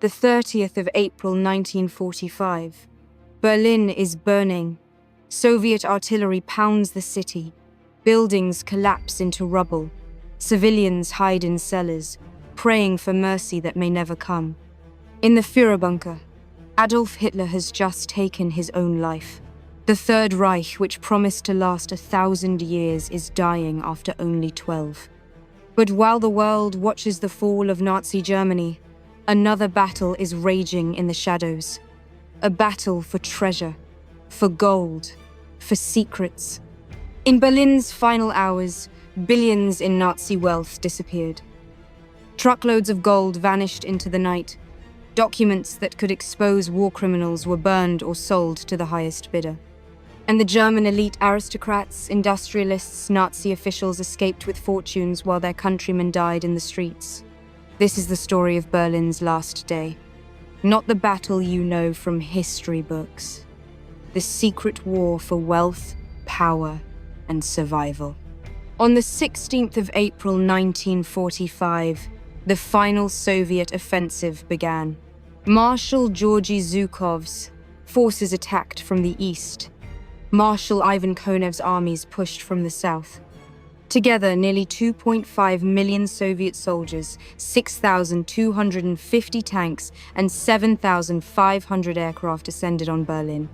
The 30th of April 1945. Berlin is burning. Soviet artillery pounds the city. Buildings collapse into rubble. Civilians hide in cellars, praying for mercy that may never come. In the Führerbunker, Adolf Hitler has just taken his own life. The Third Reich, which promised to last 1,000 years, is dying after only 12. But while the world watches the fall of Nazi Germany, another battle is raging in the shadows. A battle for treasure, for gold, for secrets. In Berlin's final hours, billions in Nazi wealth disappeared. Truckloads of gold vanished into the night. Documents that could expose war criminals were burned or sold to the highest bidder. And the German elite aristocrats, industrialists, Nazi officials escaped with fortunes while their countrymen died in the streets. This is the story of Berlin's last day. Not the battle you know from history books. The secret war for wealth, power, and survival. On the 16th of April 1945, the final Soviet offensive began. Marshal Georgy Zhukov's forces attacked from the east. Marshal Ivan Konev's armies pushed from the south. Together, nearly 2.5 million Soviet soldiers, 6,250 tanks, and 7,500 aircraft descended on Berlin.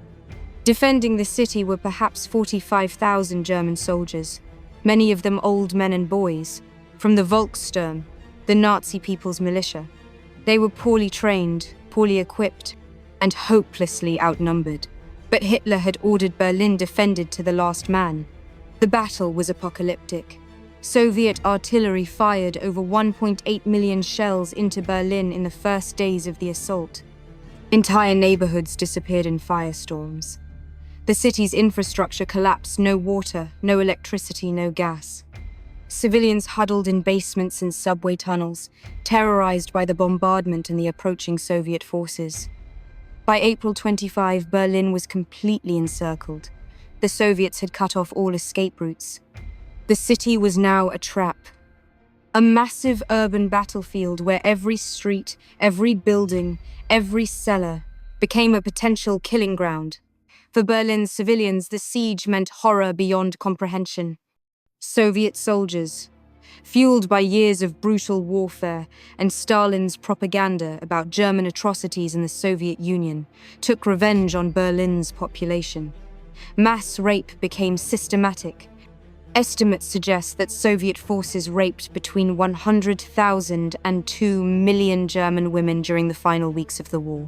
Defending the city were perhaps 45,000 German soldiers, many of them old men and boys, from the Volkssturm, the Nazi People's Militia. They were poorly trained, poorly equipped, and hopelessly outnumbered. But Hitler had ordered Berlin defended to the last man. The battle was apocalyptic. Soviet artillery fired over 1.8 million shells into Berlin in the first days of the assault. Entire neighborhoods disappeared in firestorms. The city's infrastructure collapsed, no water, no electricity, no gas. Civilians huddled in basements and subway tunnels, terrorized by the bombardment and the approaching Soviet forces. By April 25, Berlin was completely encircled. The Soviets had cut off all escape routes. The city was now a trap. A massive urban battlefield where every street, every building, every cellar became a potential killing ground. For Berlin's civilians, the siege meant horror beyond comprehension. Soviet soldiers, fueled by years of brutal warfare and Stalin's propaganda about German atrocities in the Soviet Union, took revenge on Berlin's population. Mass rape became systematic. Estimates suggest that Soviet forces raped between 100,000 and 2 million German women during the final weeks of the war.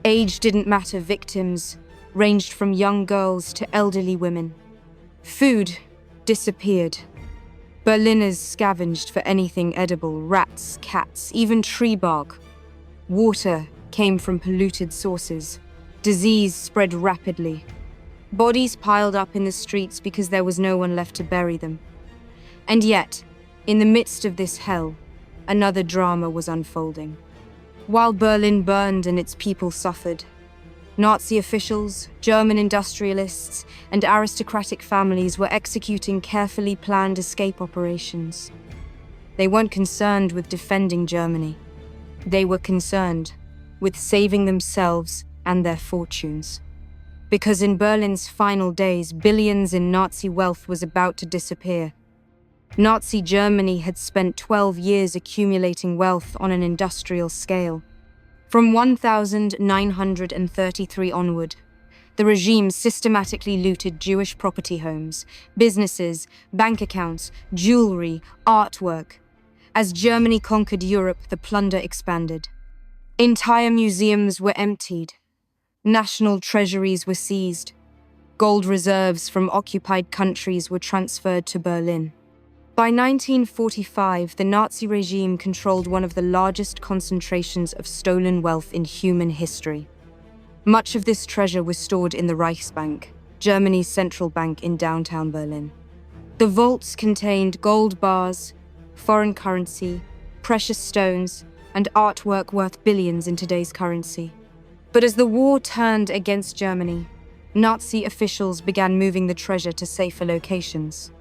Age didn't matter. Victims ranged from young girls to elderly women. Food disappeared. Berliners scavenged for anything edible: rats, cats, even tree bark. Water came from polluted sources. Disease spread rapidly. Bodies piled up in the streets because there was no one left to bury them. And yet, in the midst of this hell, another drama was unfolding. While Berlin burned and its people suffered, Nazi officials, German industrialists, and aristocratic families were executing carefully planned escape operations. They weren't concerned with defending Germany. They were concerned with saving themselves and their fortunes. Because in Berlin's final days, billions in Nazi wealth was about to disappear. Nazi Germany had spent 12 years accumulating wealth on an industrial scale. From 1933 onward, the regime systematically looted Jewish property homes, businesses, bank accounts, jewelry, artwork. As Germany conquered Europe, the plunder expanded. Entire museums were emptied. National treasuries were seized. Gold reserves from occupied countries were transferred to Berlin. By 1945, the Nazi regime controlled one of the largest concentrations of stolen wealth in human history. Much of this treasure was stored in the Reichsbank, Germany's central bank in downtown Berlin. The vaults contained gold bars, foreign currency, precious stones, and artwork worth billions in today's currency. But as the war turned against Germany, Nazi officials began moving the treasure to safer locations.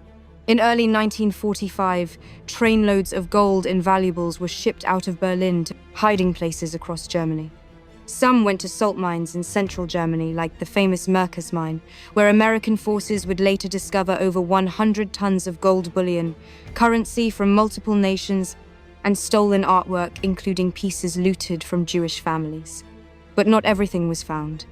In early 1945, trainloads of gold and valuables were shipped out of Berlin to hiding places across Germany. Some went to salt mines in central Germany, like the famous Merkers mine, where American forces would later discover over 100 tons of gold bullion, currency from multiple nations, and stolen artwork, including pieces looted from Jewish families. But not everything was found.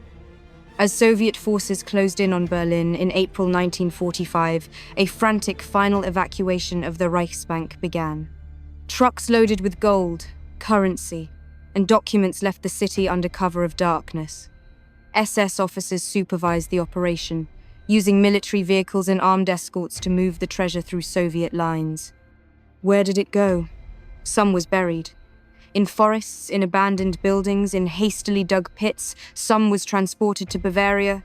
As Soviet forces closed in on Berlin in April 1945, a frantic final evacuation of the Reichsbank began. Trucks loaded with gold, currency, and documents left the city under cover of darkness. SS officers supervised the operation, using military vehicles and armed escorts to move the treasure through Soviet lines. Where did it go? Some was buried. In forests, in abandoned buildings, in hastily dug pits. Some was transported to Bavaria,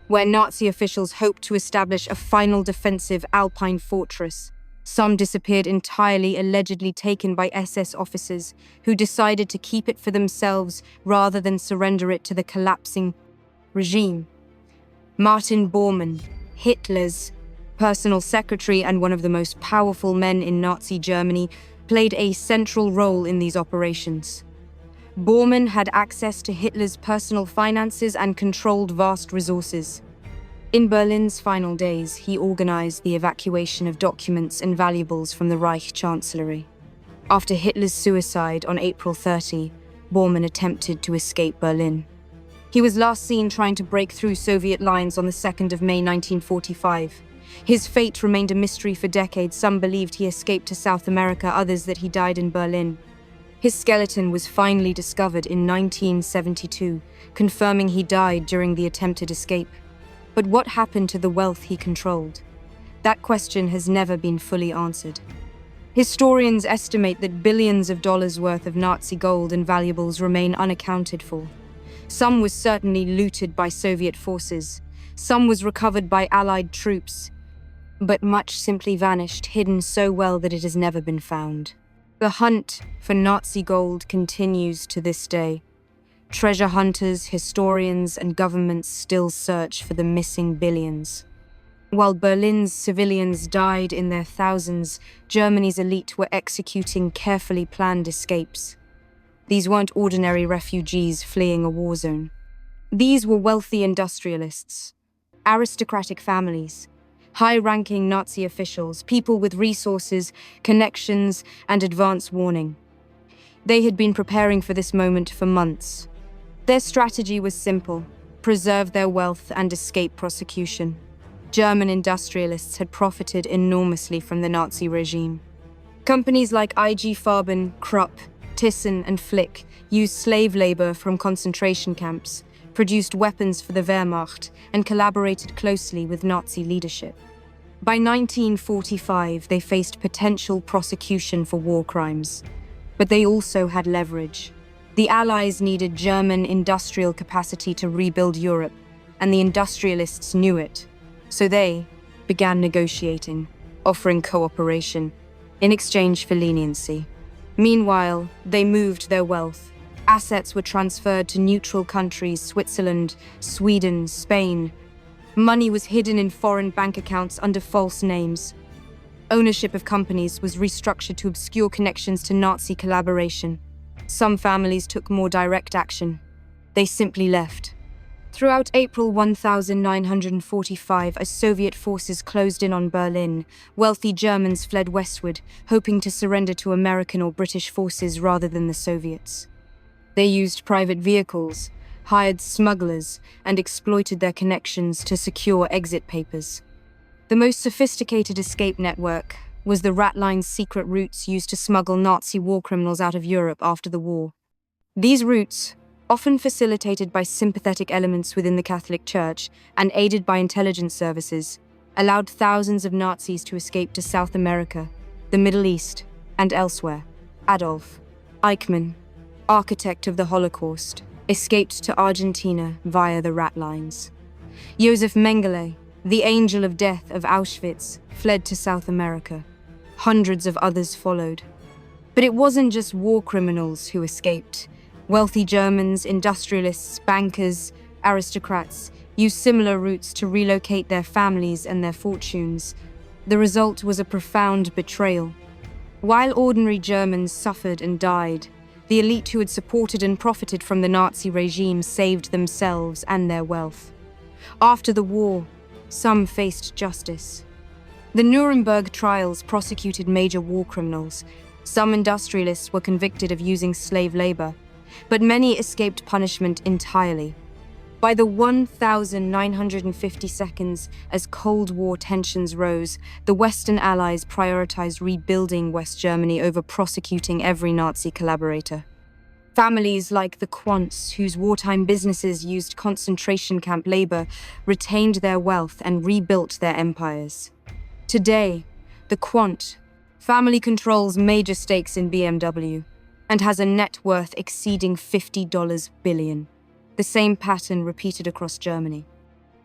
where Nazi officials hoped to establish a final defensive Alpine fortress. Some disappeared entirely, allegedly taken by SS officers, who decided to keep it for themselves rather than surrender it to the collapsing regime. Martin Bormann, Hitler's personal secretary and one of the most powerful men in Nazi Germany, played a central role in these operations. Bormann had access to Hitler's personal finances and controlled vast resources. In Berlin's final days, he organized the evacuation of documents and valuables from the Reich Chancellery. After Hitler's suicide on April 30, Bormann attempted to escape Berlin. He was last seen trying to break through Soviet lines on the 2nd of May 1945. His fate remained a mystery for decades. Some believed he escaped to South America, others that he died in Berlin. His skeleton was finally discovered in 1972, confirming he died during the attempted escape. But what happened to the wealth he controlled? That question has never been fully answered. Historians estimate that billions of dollars worth of Nazi gold and valuables remain unaccounted for. Some was certainly looted by Soviet forces. Some was recovered by Allied troops. But much simply vanished, hidden so well that it has never been found. The hunt for Nazi gold continues to this day. Treasure hunters, historians, and governments still search for the missing billions. While Berlin's civilians died in their thousands, Germany's elite were executing carefully planned escapes. These weren't ordinary refugees fleeing a war zone. These were wealthy industrialists, aristocratic families, high-ranking Nazi officials, people with resources, connections, and advance warning. They had been preparing for this moment for months. Their strategy was simple: preserve their wealth and escape prosecution. German industrialists had profited enormously from the Nazi regime. Companies like IG Farben, Krupp, Thyssen, and Flick used slave labor from concentration camps, produced weapons for the Wehrmacht, and collaborated closely with Nazi leadership. By 1945, they faced potential prosecution for war crimes, but they also had leverage. The Allies needed German industrial capacity to rebuild Europe, and the industrialists knew it. So they began negotiating, offering cooperation in exchange for leniency. Meanwhile, they moved their wealth. Assets were transferred to neutral countries: Switzerland, Sweden, Spain. Money was hidden in foreign bank accounts under false names. Ownership of companies was restructured to obscure connections to Nazi collaboration. Some families took more direct action. They simply left. Throughout April 1945, as Soviet forces closed in on Berlin, wealthy Germans fled westward, hoping to surrender to American or British forces rather than the Soviets. They used private vehicles, hired smugglers, and exploited their connections to secure exit papers. The most sophisticated escape network was the Rat Line's secret routes used to smuggle Nazi war criminals out of Europe after the war. These routes, often facilitated by sympathetic elements within the Catholic Church and aided by intelligence services, allowed thousands of Nazis to escape to South America, the Middle East, and elsewhere. Adolf Eichmann, architect of the Holocaust, escaped to Argentina via the Rat Lines. Josef Mengele, the angel of death of Auschwitz, fled to South America. Hundreds of others followed. But it wasn't just war criminals who escaped. Wealthy Germans, industrialists, bankers, aristocrats used similar routes to relocate their families and their fortunes. The result was a profound betrayal. While ordinary Germans suffered and died, the elite who had supported and profited from the Nazi regime saved themselves and their wealth. After the war, some faced justice. The Nuremberg trials prosecuted major war criminals. Some industrialists were convicted of using slave labor, but many escaped punishment entirely. By the 1950s, as Cold War tensions rose, the Western Allies prioritized rebuilding West Germany over prosecuting every Nazi collaborator. Families like the Quants, whose wartime businesses used concentration camp labor, retained their wealth and rebuilt their empires. Today, the Quant family controls major stakes in BMW and has a net worth exceeding $50 billion. The same pattern repeated across Germany.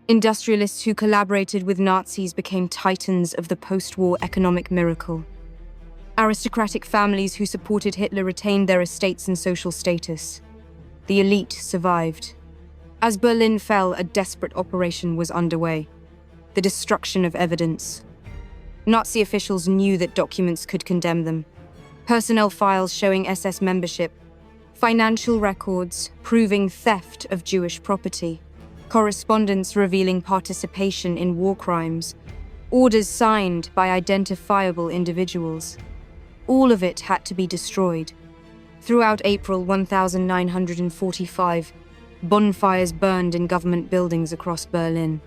Industrialists who collaborated with Nazis became titans of the post-war economic miracle. Aristocratic families who supported Hitler retained their estates and social status. The elite survived. As Berlin fell, a desperate operation was underway: the destruction of evidence. Nazi officials knew that documents could condemn them. Personnel files showing SS membership, financial records proving theft of Jewish property, correspondence revealing participation in war crimes, orders signed by identifiable individuals. All of it had to be destroyed. Throughout April 1945, bonfires burned in government buildings across Berlin.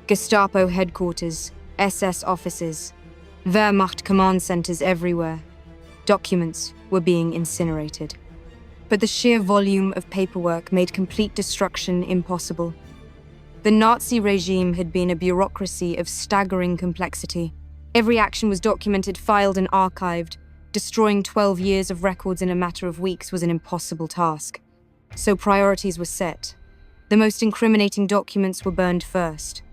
Gestapo headquarters, SS offices, Wehrmacht command centers everywhere. Documents were being incinerated. But the sheer volume of paperwork made complete destruction impossible. The Nazi regime had been a bureaucracy of staggering complexity. Every action was documented, filed, and archived. Destroying 12 years of records in a matter of weeks was an impossible task. So priorities were set. The most incriminating documents were burned first.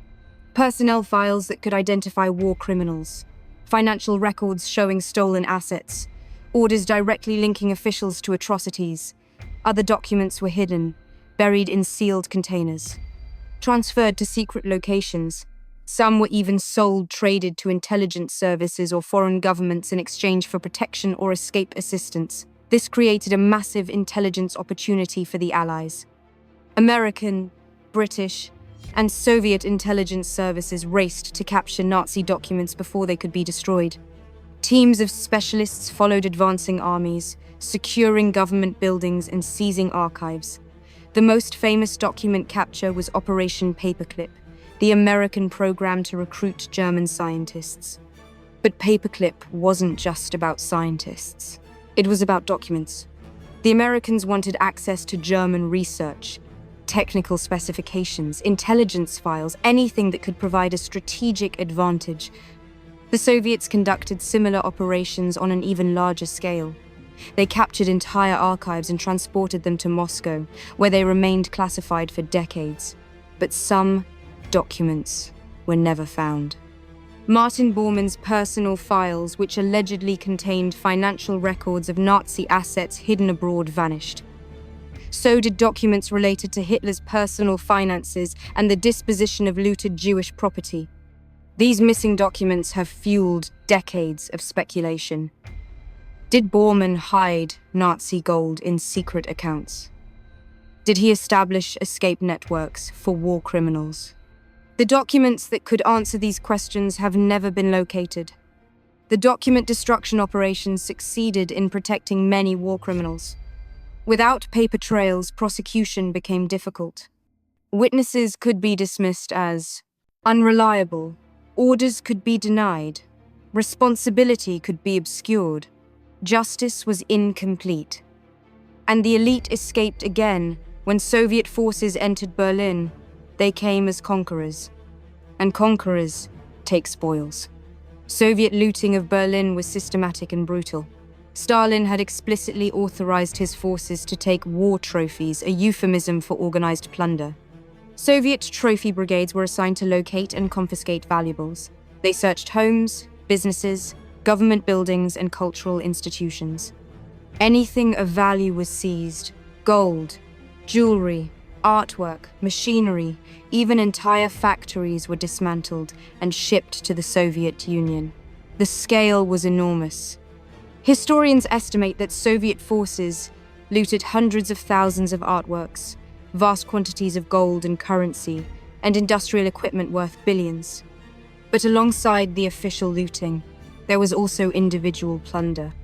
Personnel files that could identify war criminals, financial records showing stolen assets, orders directly linking officials to atrocities. Other documents were hidden, buried in sealed containers, transferred to secret locations. Some were even sold, traded to intelligence services or foreign governments in exchange for protection or escape assistance. This created a massive intelligence opportunity for the Allies. American, British, and Soviet intelligence services raced to capture Nazi documents before they could be destroyed. Teams of specialists followed advancing armies, securing government buildings and seizing archives. The most famous document capture was Operation Paperclip, the American program to recruit German scientists. But Paperclip wasn't just about scientists. It was about documents. The Americans wanted access to German research, technical specifications, intelligence files, anything that could provide a strategic advantage. The Soviets conducted similar operations on an even larger scale. They captured entire archives and transported them to Moscow, where they remained classified for decades. But some documents were never found. Martin Bormann's personal files, which allegedly contained financial records of Nazi assets hidden abroad, vanished. So did documents related to Hitler's personal finances and the disposition of looted Jewish property. These missing documents have fueled decades of speculation. Did Bormann hide Nazi gold in secret accounts? Did he establish escape networks for war criminals? The documents that could answer these questions have never been located. The document destruction operations succeeded in protecting many war criminals. Without paper trails, prosecution became difficult. Witnesses could be dismissed as unreliable. Orders could be denied. Responsibility could be obscured. Justice was incomplete. And the elite escaped again when Soviet forces entered Berlin. They came as conquerors. And conquerors take spoils. Soviet looting of Berlin was systematic and brutal. Stalin had explicitly authorized his forces to take war trophies, a euphemism for organized plunder. Soviet trophy brigades were assigned to locate and confiscate valuables. They searched homes, businesses, government buildings, and cultural institutions. Anything of value was seized: gold, jewelry, Artwork, machinery, even entire factories were dismantled and shipped to the Soviet Union. The scale was enormous. Historians estimate that Soviet forces looted hundreds of thousands of artworks, vast quantities of gold and currency, and industrial equipment worth billions. But alongside the official looting, there was also individual plunder.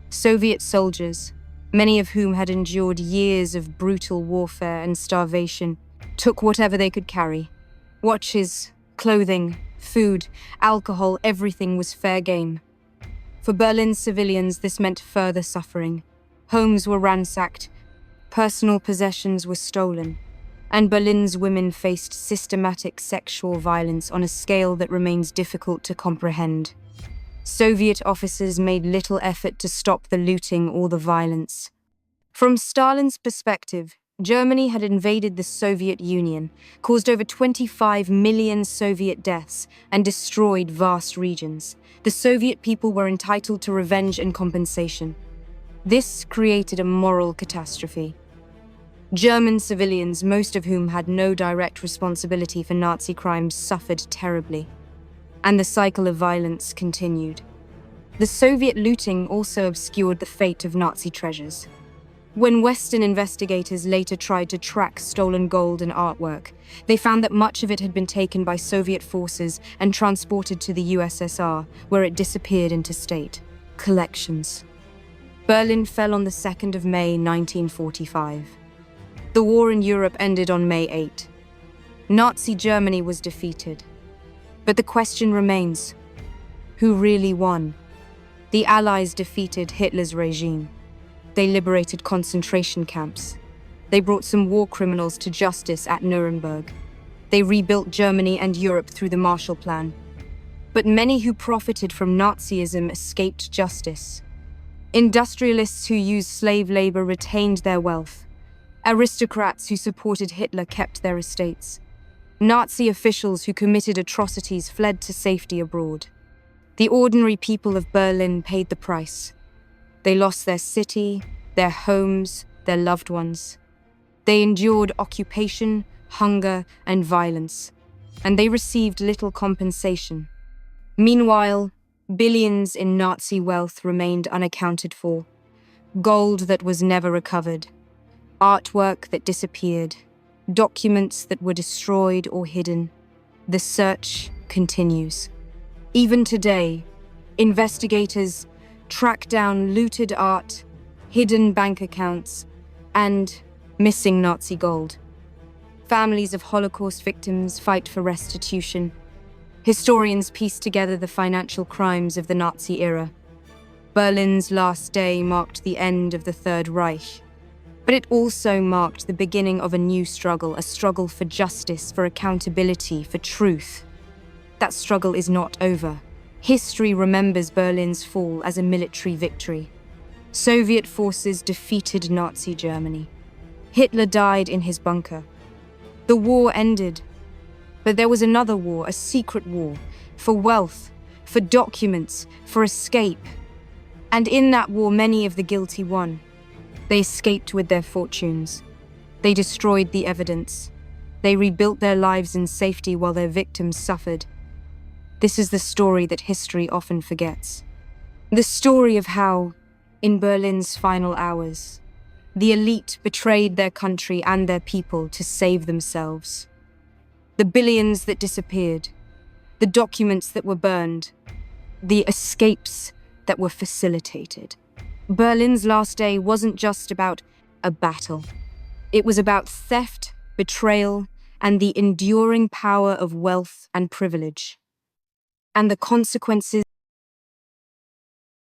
Soviet soldiers, many of whom had endured years of brutal warfare and starvation, took whatever they could carry. Watches, clothing, food, alcohol, everything was fair game. For Berlin's civilians, this meant further suffering. Homes were ransacked, personal possessions were stolen, and Berlin's women faced systematic sexual violence on a scale that remains difficult to comprehend. Soviet officers made little effort to stop the looting or the violence. From Stalin's perspective, Germany had invaded the Soviet Union, caused over 25 million Soviet deaths, and destroyed vast regions. The Soviet people were entitled to revenge and compensation. This created a moral catastrophe. German civilians, most of whom had no direct responsibility for Nazi crimes, suffered terribly, and the cycle of violence continued. The Soviet looting also obscured the fate of Nazi treasures. When Western investigators later tried to track stolen gold and artwork, they found that much of it had been taken by Soviet forces and transported to the USSR, where it disappeared interstate. Collections. Berlin fell on the 2nd of May, 1945. The war in Europe ended on May 8. Nazi Germany was defeated. But the question remains, who really won? The Allies defeated Hitler's regime. They liberated concentration camps. They brought some war criminals to justice at Nuremberg. They rebuilt Germany and Europe through the Marshall Plan. But many who profited from Nazism escaped justice. Industrialists who used slave labor retained their wealth. Aristocrats who supported Hitler kept their estates. Nazi officials who committed atrocities fled to safety abroad. The ordinary people of Berlin paid the price. They lost their city, their homes, their loved ones. They endured occupation, hunger, and violence, and they received little compensation. Meanwhile, billions in Nazi wealth remained unaccounted for. Gold that was never recovered, artwork that disappeared, documents that were destroyed or hidden. The search continues. Even today, investigators track down looted art, hidden bank accounts, and missing Nazi gold. Families of Holocaust victims fight for restitution. Historians piece together the financial crimes of the Nazi era. Berlin's last day marked the end of the Third Reich, but it also marked the beginning of a new struggle, a struggle for justice, for accountability, for truth. That struggle is not over. History remembers Berlin's fall as a military victory. Soviet forces defeated Nazi Germany. Hitler died in his bunker. The war ended, but there was another war, a secret war, for wealth, for documents, for escape. And in that war, many of the guilty won. They escaped with their fortunes. They destroyed the evidence. They rebuilt their lives in safety while their victims suffered. This is the story that history often forgets. The story of how, in Berlin's final hours, the elite betrayed their country and their people to save themselves. The billions that disappeared, the documents that were burned, the escapes that were facilitated. Berlin's last day wasn't just about a battle. It was about theft, betrayal, and the enduring power of wealth and privilege. And the consequences